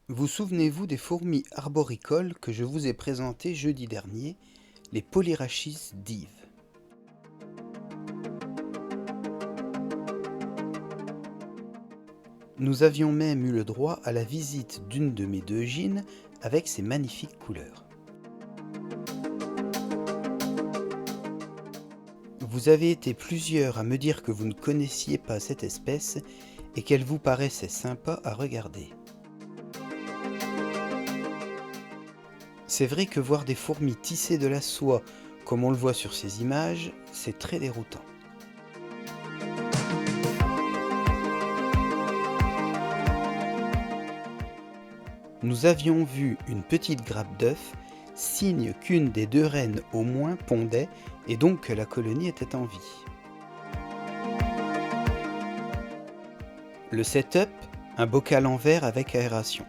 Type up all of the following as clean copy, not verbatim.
Vous souvenez-vous des fourmis arboricoles que je vous ai présentées jeudi dernier, les Polyrachis dives? Nous avions même eu le droit à la visite d'une de mes deux gînes avec ses magnifiques couleurs. Vous avez été plusieurs à me dire que vous ne connaissiez pas cette espèce et qu'elle vous paraissait sympa à regarder. C'est vrai que voir des fourmis tisser de la soie, comme on le voit sur ces images, c'est très déroutant. Nous avions vu une petite grappe d'œufs, signe qu'une des deux reines au moins pondait et donc que la colonie était en vie. Le setup, un bocal en verre avec aération.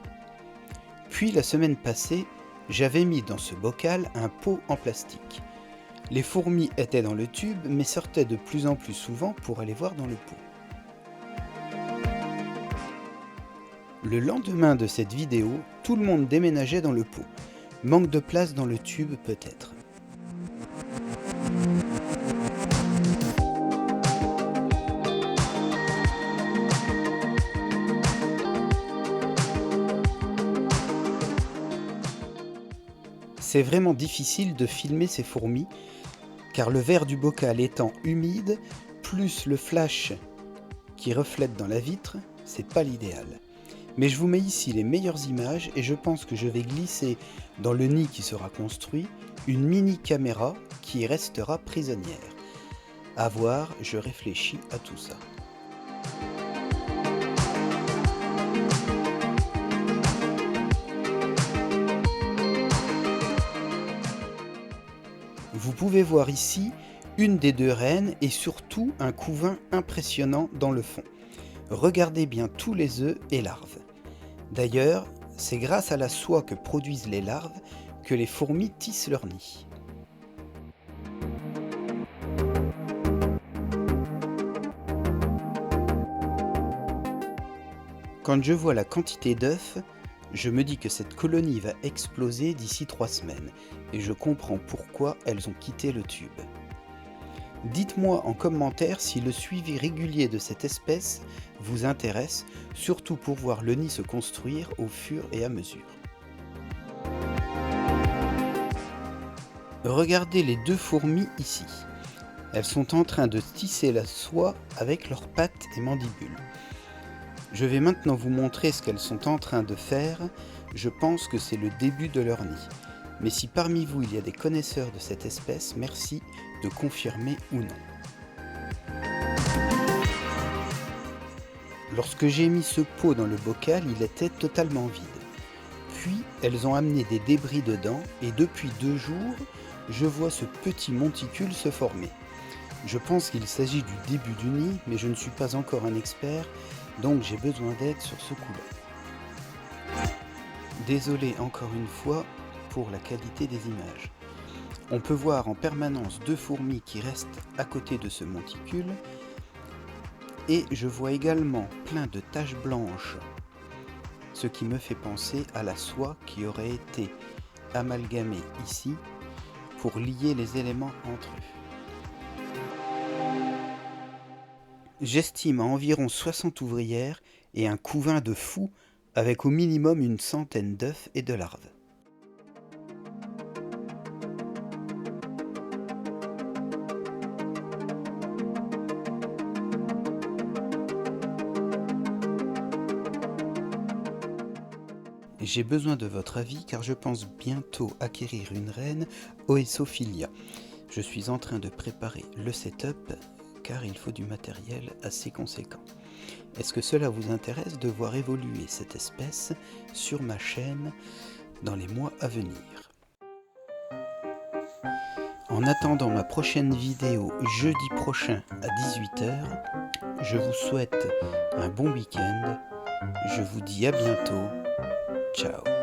Puis la semaine passée, j'avais mis dans ce bocal un pot en plastique. Les fourmis étaient dans le tube mais sortaient de plus en plus souvent pour aller voir dans le pot. Le lendemain de cette vidéo, tout le monde déménageait dans le pot. Manque de place dans le tube peut-être. C'est vraiment difficile de filmer ces fourmis, car le verre du bocal étant humide, plus le flash qui reflète dans la vitre, c'est pas l'idéal. Mais je vous mets ici les meilleures images et je pense que je vais glisser dans le nid qui sera construit une mini caméra qui restera prisonnière. À voir, je réfléchis à tout ça. Vous pouvez voir ici une des deux reines et surtout un couvain impressionnant dans le fond. Regardez bien tous les œufs et larves. D'ailleurs, c'est grâce à la soie que produisent les larves que les fourmis tissent leur nid. Quand je vois la quantité d'œufs, je me dis que cette colonie va exploser d'ici 3 semaines et je comprends pourquoi elles ont quitté le tube. Dites-moi en commentaire si le suivi régulier de cette espèce vous intéresse, surtout pour voir le nid se construire au fur et à mesure. Regardez les deux fourmis ici. Elles sont en train de tisser la soie avec leurs pattes et mandibules. Je vais maintenant vous montrer ce qu'elles sont en train de faire. Je pense que c'est le début de leur nid. Mais si parmi vous il y a des connaisseurs de cette espèce, merci de confirmer ou non. Lorsque j'ai mis ce pot dans le bocal, il était totalement vide. Puis elles ont amené des débris dedans et depuis 2 jours, je vois ce petit monticule se former. Je pense qu'il s'agit du début du nid, mais je ne suis pas encore un expert, donc j'ai besoin d'aide sur ce coup-là. Désolé encore une fois pour la qualité des images. On peut voir en permanence 2 fourmis qui restent à côté de ce monticule et je vois également plein de taches blanches, ce qui me fait penser à la soie qui aurait été amalgamée ici pour lier les éléments entre eux. J'estime à environ 60 ouvrières et un couvain de fous avec au minimum une centaine d'œufs et de larves. J'ai besoin de votre avis car je pense bientôt acquérir une reine Oesophilia. Je suis en train de préparer le setup car il faut du matériel assez conséquent. Est-ce que cela vous intéresse de voir évoluer cette espèce sur ma chaîne dans les mois à venir? En attendant ma prochaine vidéo jeudi prochain à 18 h, je vous souhaite un bon week-end. Je vous dis à bientôt. Ciao.